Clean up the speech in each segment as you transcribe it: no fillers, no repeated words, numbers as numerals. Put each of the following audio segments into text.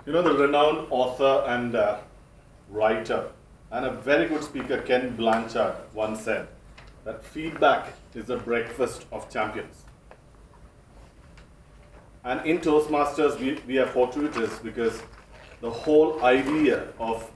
You know, the renowned author and writer and a very good speaker, Ken Blanchard, once said that feedback is the breakfast of champions. And in Toastmasters, we are fortuitous because the whole idea of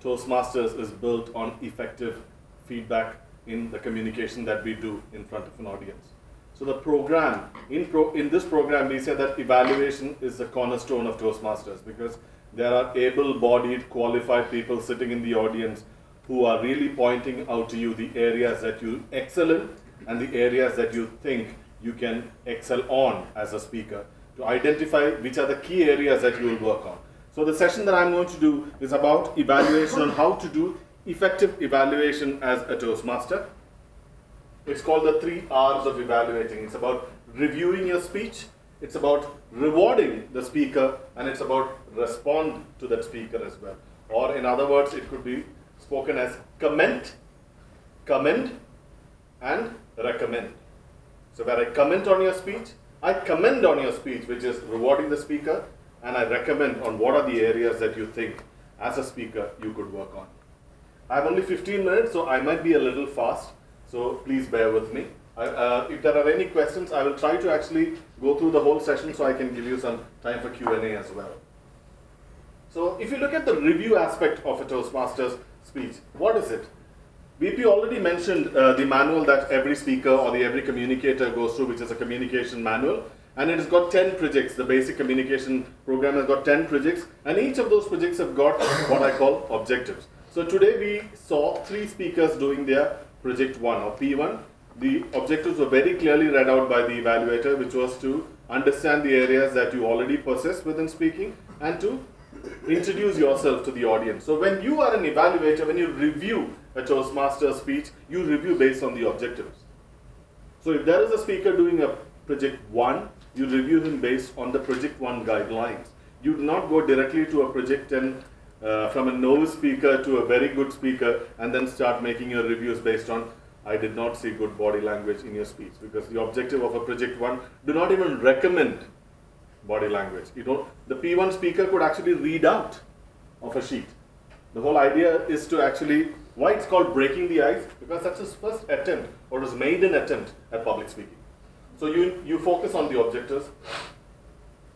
Toastmasters is built on effective feedback in the communication that we do in front of an audience. So the program, in this program, we say that evaluation is the cornerstone of Toastmasters because there are able-bodied, qualified people sitting in the audience who are really pointing out to you the areas that you excel in and the areas that you think you can excel on as a speaker, to identify which are the key areas that you will work on. So the session that I'm going to do is about evaluation on how to do effective evaluation as a Toastmaster. It's called the 3 R's of evaluating. It's about reviewing your speech, it's about rewarding the speaker, and it's about respond to that speaker as well. Or in other words, it could be spoken as comment, commend, and recommend. So where I comment on your speech, I commend on your speech, which is rewarding the speaker, and I recommend on what are the areas that you think as a speaker you could work on. I have only 15 minutes, so I might be a little fast. So please bear with me. If there are any questions, I will try to actually go through the whole session so I can give you some time for Q&A as well. So if you look at the review aspect of a Toastmasters speech, what is it? VP already mentioned the manual that every speaker or every communicator goes through, which is a communication manual. And it has got 10 projects. The basic communication program has got 10 projects. And each of those projects have got what I call objectives. So today we saw 3 speakers doing their Project 1 or P1. The objectives were very clearly read out by the evaluator, which was to understand the areas that you already possess within speaking and to introduce yourself to the audience. So when you are an evaluator, when you review a Toastmaster speech, you review based on the objectives. So if there is a speaker doing a Project 1, you review him based on the Project 1 guidelines. You do not go directly to a Project 10 from a novice speaker to a very good speaker and then start making your reviews based on I did not see good body language in your speech, because the objective of a Project 1 do not even recommend body language. The P1 speaker could actually read out of a sheet. The whole idea is to actually, why it's called breaking the ice, because that's his first attempt or his maiden attempt at public speaking. So you focus on the objectives,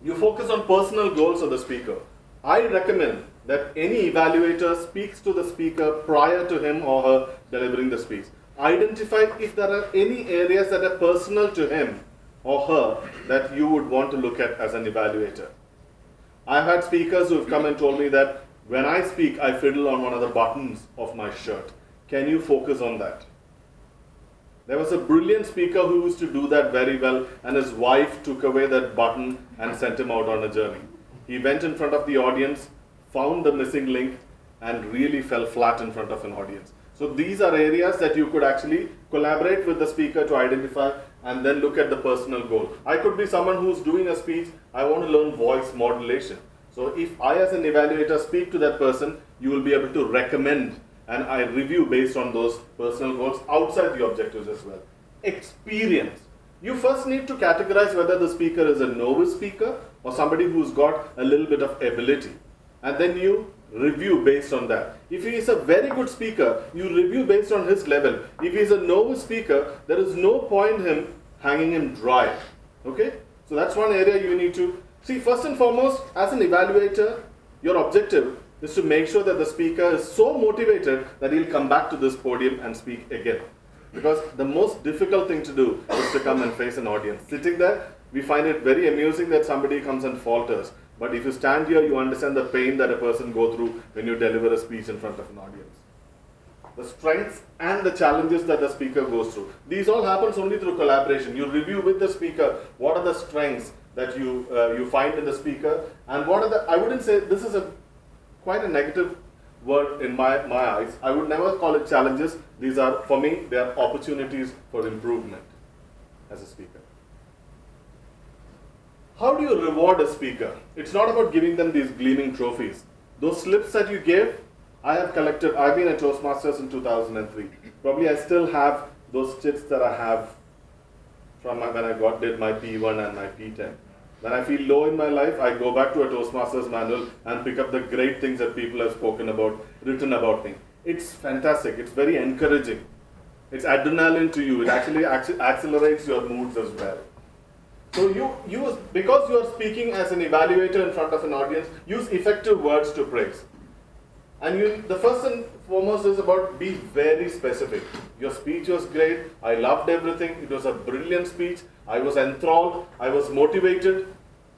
you focus on personal goals of the speaker. I recommend that any evaluator speaks to the speaker prior to him or her delivering the speech. Identify if there are any areas that are personal to him or her that you would want to look at as an evaluator. I've had speakers who have come and told me that when I speak, I fiddle on one of the buttons of my shirt. Can you focus on that? There was a brilliant speaker who used to do that very well, and his wife took away that button and sent him out on a journey. He went in front of the audience, found the missing link, and really fell flat in front of an audience. So these are areas that you could actually collaborate with the speaker to identify and then look at the personal goal. I could be someone who's doing a speech, I want to learn voice modulation. So if I as an evaluator speak to that person, you will be able to recommend, and I review based on those personal goals outside the objectives as well. Experience. You first need to categorize whether the speaker is a novice speaker or somebody who's got a little bit of ability. And then you review based on that. If he is a very good speaker, you review based on his level. If he is a novice speaker, there is no point in hanging him dry. Okay? So that's one area you need to see. First and foremost, as an evaluator, your objective is to make sure that the speaker is so motivated that he'll come back to this podium and speak again. Because the most difficult thing to do is to come and face an audience. Sitting there, we find it very amusing that somebody comes and falters. But if you stand here, you understand the pain that a person goes through when you deliver a speech in front of an audience. The strengths and the challenges that the speaker goes through. These all happens only through collaboration. You review with the speaker what are the strengths that you find in the speaker, and what are the, I wouldn't say this is quite a negative word in my eyes. I would never call it challenges. These are, for me, they are opportunities for improvement as a speaker. How do you reward a speaker? It's not about giving them these gleaming trophies. Those slips that you gave, I have collected. I've been a Toastmasters in 2003. Probably I still have those chits that I have from when I did my P1 and my P10. When I feel low in my life, I go back to a Toastmasters manual and pick up the great things that people have spoken about, written about me. It's fantastic. It's very encouraging. It's adrenaline to you. It actually accelerates your moods as well. So you use, because you are speaking as an evaluator in front of an audience, use effective words to praise. And the first and foremost is about be very specific. Your speech was great. I loved everything. It was a brilliant speech. I was enthralled. I was motivated.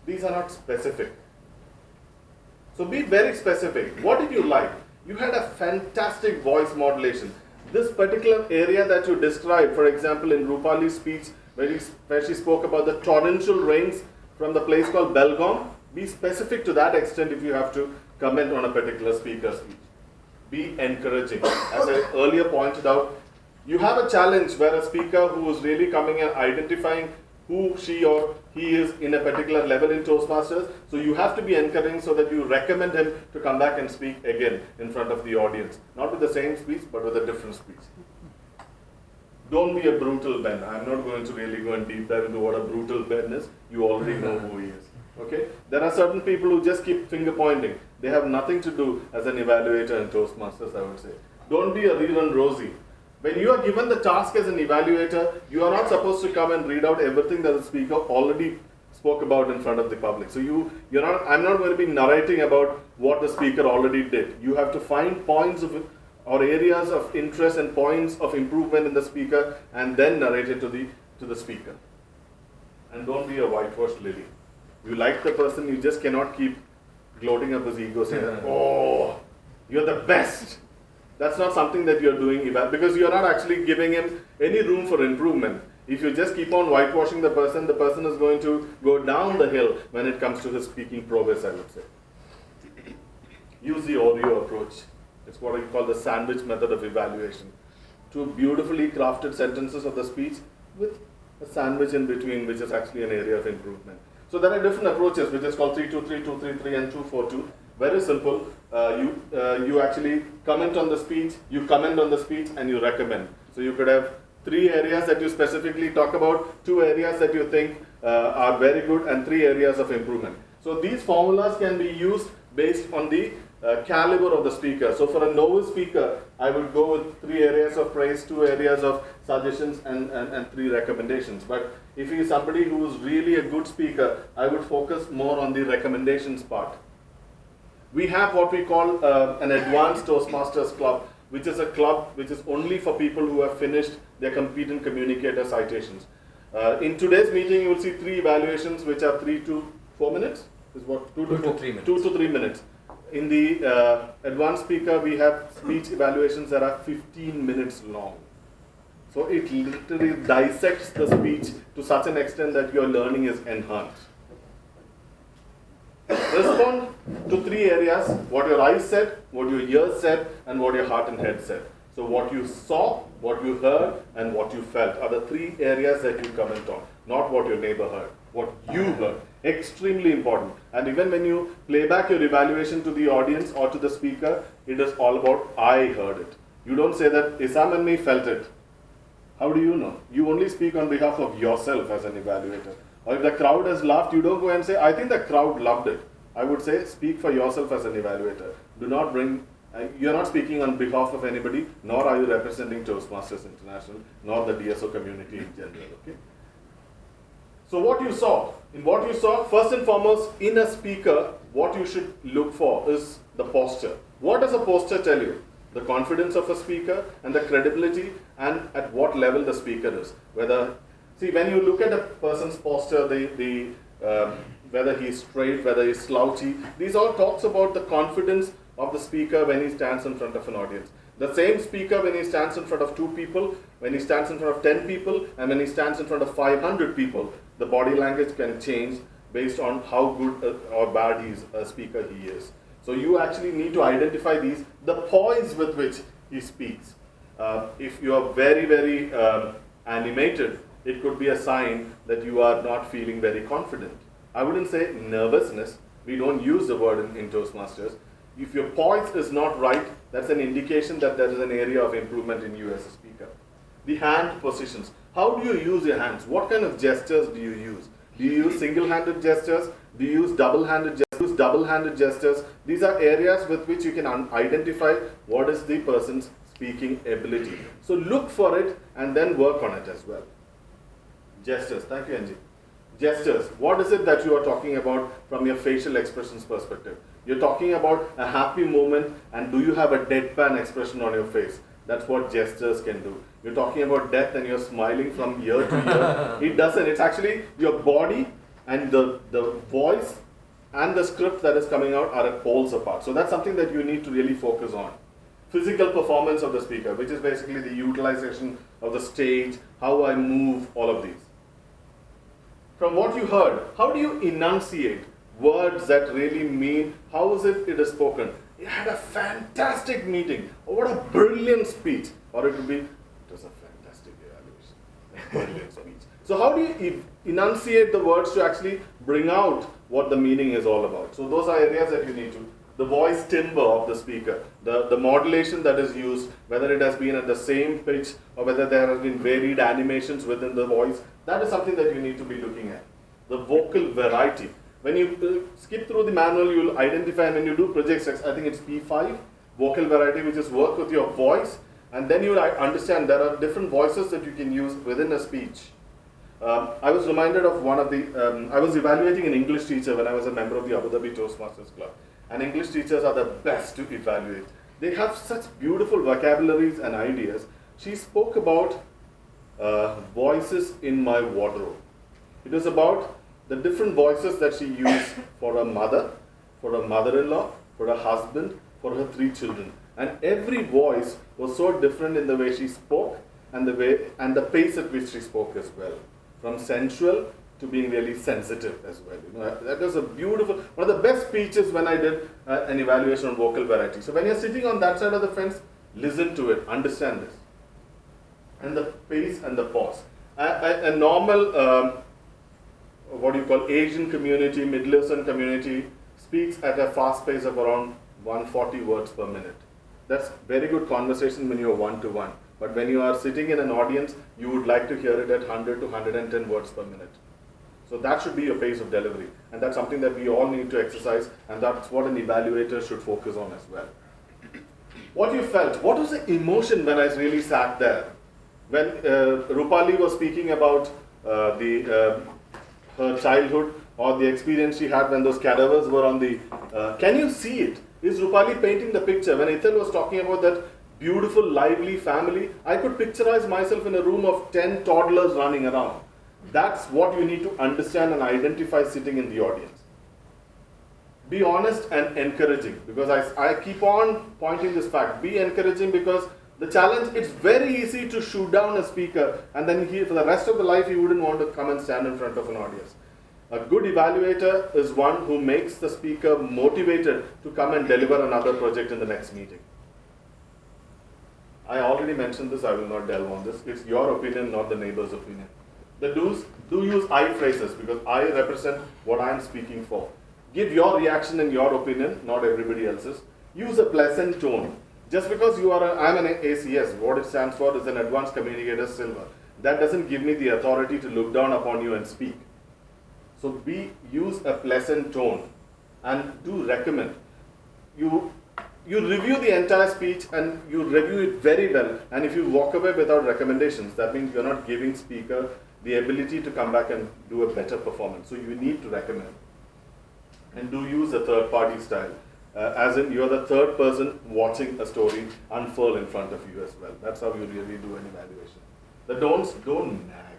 These are not specific. So be very specific. What did you like? You had a fantastic voice modulation. This particular area that you described, for example, in Rupali's speech, where she spoke about the torrential rains from the place called Belgaum, be specific to that extent if you have to comment on a particular speaker's speech. Be encouraging. As I earlier pointed out, you have a challenge where a speaker who is really coming and identifying who she or he is in a particular level in Toastmasters, so you have to be encouraging so that you recommend him to come back and speak again in front of the audience. Not with the same speech, but with a different speech. Don't be a brutal Ben. I'm not going to really go and deep dive into what a brutal Ben is. You already know who he is. Okay? There are certain people who just keep finger pointing. They have nothing to do as an evaluator in Toastmasters, I would say. Don't be a rerun Rosie. When you are given the task as an evaluator, you are not supposed to come and read out everything that the speaker already spoke about in front of the public. So I'm not going to be narrating about what the speaker already did. You have to find points of or areas of interest and points of improvement in the speaker and then narrate it to the speaker. And don't be a whitewashed lily. You like the person, you just cannot keep gloating up his ego saying, oh, you're the best. That's not something that you're doing because you're not actually giving him any room for improvement. If you just keep on whitewashing the person is going to go down the hill when it comes to his speaking prowess, I would say. Use the Oreo approach. It's what I call the sandwich method of evaluation. Two beautifully crafted sentences of the speech with a sandwich in between, which is actually an area of improvement. So there are different approaches, which is called 3-2-3, 2-3-3, and 2-4-2. Very simple. You actually comment on the speech, you comment on the speech, and you recommend. So you could have 3 areas that you specifically talk about, 2 areas that you think are very good, and 3 areas of improvement. So these formulas can be used based on the caliber of the speaker. So for a novice speaker, I would go with 3 areas of praise, 2 areas of suggestions, and 3 recommendations. But if he is somebody who is really a good speaker, I would focus more on the recommendations part. We have what we call an advanced Toastmasters club, which is a club which is only for people who have finished their competent communicator citations. In today's meeting, you will see 3 evaluations, which are 3 to 4 minutes. Is what 2 to 3 minutes. 2 to 3 minutes. In the advanced speaker, we have speech evaluations that are 15 minutes long. So it literally dissects the speech to such an extent that your learning is enhanced. Respond to 3 areas: what your eyes said, what your ears said, and what your heart and head said. So what you saw, what you heard, and what you felt are the 3 areas that you comment on, not what your neighbor heard, what you heard. Extremely important. And even when you play back your evaluation to the audience or to the speaker, it is all about I heard it. You don't say that Isam and me felt it. How do you know? You only speak on behalf of yourself as an evaluator. Or if the crowd has laughed, you don't go and say, I think the crowd loved it. I would say, speak for yourself as an evaluator. Do not bring, you're not speaking on behalf of anybody, nor are you representing Toastmasters International, nor the DSO community in general, okay? So what you saw, first and foremost, in a speaker, what you should look for is the posture. What does a posture tell you? The confidence of a speaker and the credibility and at what level the speaker is. See, when you look at a person's posture, whether he's straight, whether he's slouchy, these all talks about the confidence of the speaker when he stands in front of an audience. The same speaker when he stands in front of 2 people, when he stands in front of 10 people, and when he stands in front of 500 people, the body language can change based on how good or bad a speaker he is. So you actually need to identify the poise with which he speaks. If you are very, very animated, it could be a sign that you are not feeling very confident. I wouldn't say nervousness. We don't use the word in Toastmasters. If your poise is not right, that's an indication that there is an area of improvement in you as a speaker. The hand positions. How do you use your hands? What kind of gestures do you use? Do you use single-handed gestures? Do you use double-handed gestures? These are areas with which you can identify what is the person's speaking ability. So look for it and then work on it as well. Gestures. Thank you, Angie. Gestures. What is it that you are talking about from your facial expressions perspective? You're talking about a happy moment, and do you have a deadpan expression on your face? That's what gestures can do. You're talking about death and you're smiling from year to year. It doesn't. It's actually your body and the voice and the script that is coming out are at poles apart. So that's something that you need to really focus on. Physical performance of the speaker, which is basically the utilization of the stage, how I move, all of these. From what you heard, how do you enunciate words that really mean, how is it spoken? You had a fantastic meeting. Oh, what a brilliant speech. Or it would be, it was a fantastic evaluation. A brilliant speech. So how do you enunciate the words to actually bring out what the meaning is all about? So those are areas that you need to. The voice timbre of the speaker, the modulation that is used, whether it has been at the same pitch or whether there have been varied animations within the voice, that is something that you need to be looking at. The vocal variety. When you skip through the manual, you will identify, and when you do project 6, I think it's P5, vocal variety, which is work with your voice, and then you will understand there are different voices that you can use within a speech. I was reminded of one of the, I was evaluating an English teacher when I was a member of the Abu Dhabi Toastmasters Club. And English teachers are the best to evaluate. They have such beautiful vocabularies and ideas. She spoke about voices in my wardrobe. It was about the different voices that she used for her mother, for her mother-in-law, for her husband, for her 3 children. And every voice was so different in the way she spoke and the pace at which she spoke as well. From sensual to being really sensitive as well. You know, that was a beautiful, one of the best speeches when I did an evaluation on vocal variety. So when you're sitting on that side of the fence, listen to it, understand this. And the pace and the pause. A normal, what do you call, Asian community, Middle Eastern community speaks at a fast pace of around 140 words per minute. That's very good conversation when you're one-to-one. But when you are sitting in an audience, you would like to hear it at 100 to 110 words per minute. So that should be your pace of delivery. And that's something that we all need to exercise, and that's what an evaluator should focus on as well. What you felt, what was the emotion when I really sat there? When Rupali was speaking about her childhood or the experience she had when those cadavers were on the, can you see it? Is Rupali painting the picture? When Ethel was talking about that beautiful, lively family, I could picturize myself in a room of 10 toddlers running around. That's what you need to understand and identify sitting in the audience. Be honest and encouraging, because I keep on pointing this fact. Be encouraging, because the challenge, it's very easy to shoot down a speaker and then for the rest of the life he wouldn't want to come and stand in front of an audience. A good evaluator is one who makes the speaker motivated to come and deliver another project in the next meeting. I already mentioned this, I will not delve on this. It's your opinion, not the neighbor's opinion. The do's, do use I phrases, because I represent what I'm speaking for. Give your reaction and your opinion, not everybody else's. Use a pleasant tone. Just because I'm an ACS, what it stands for is an Advanced Communicator Silver. That doesn't give me the authority to look down upon you and speak. So use a pleasant tone, and do recommend. You review the entire speech and you review it very well, and if you walk away without recommendations, that means you're not giving speaker the ability to come back and do a better performance. So you need to recommend. And do use a third party style, as in you're the third person watching a story unfurl in front of you as well. That's how you really do an evaluation. The don'ts, don't nag.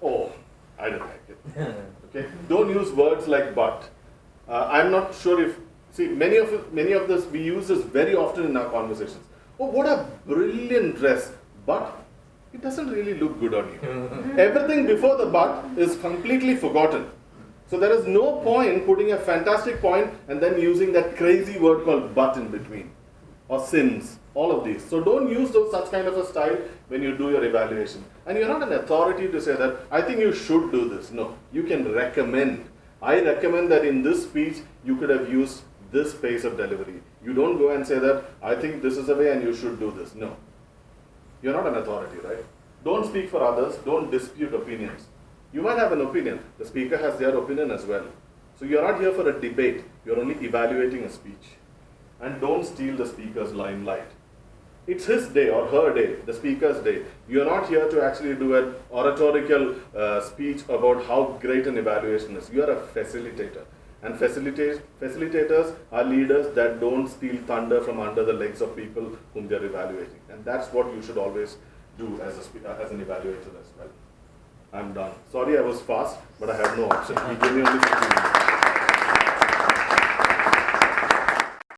Oh, I don't like it. Okay? Don't use words like but. I'm not sure if, see, many of this, we use this very often in our conversations. Oh, what a brilliant dress, but it doesn't really look good on you. Everything before the but is completely forgotten. So there is no point putting a fantastic point and then using that crazy word called but in between, or sins, all of these. So don't use such kind of a style when you do your evaluation. And you're not an authority to say that, I think you should do this. No, you can recommend. I recommend that in this speech, you could have used this pace of delivery. You don't go and say that, I think this is the way and you should do this. No. You're not an authority, right? Don't speak for others. Don't dispute opinions. You might have an opinion. The speaker has their opinion as well. So you're not here for a debate. You're only evaluating a speech. And don't steal the speaker's limelight. It's his day or her day, the speaker's day. You're not here to actually do an oratorical speech about how great an evaluation is. You are a facilitator. And facilitators are leaders that don't steal thunder from under the legs of people whom they're evaluating. And that's what you should always do as an evaluator as well. I'm done. Sorry I was fast, but I have no option. He gave me only 15 minutes.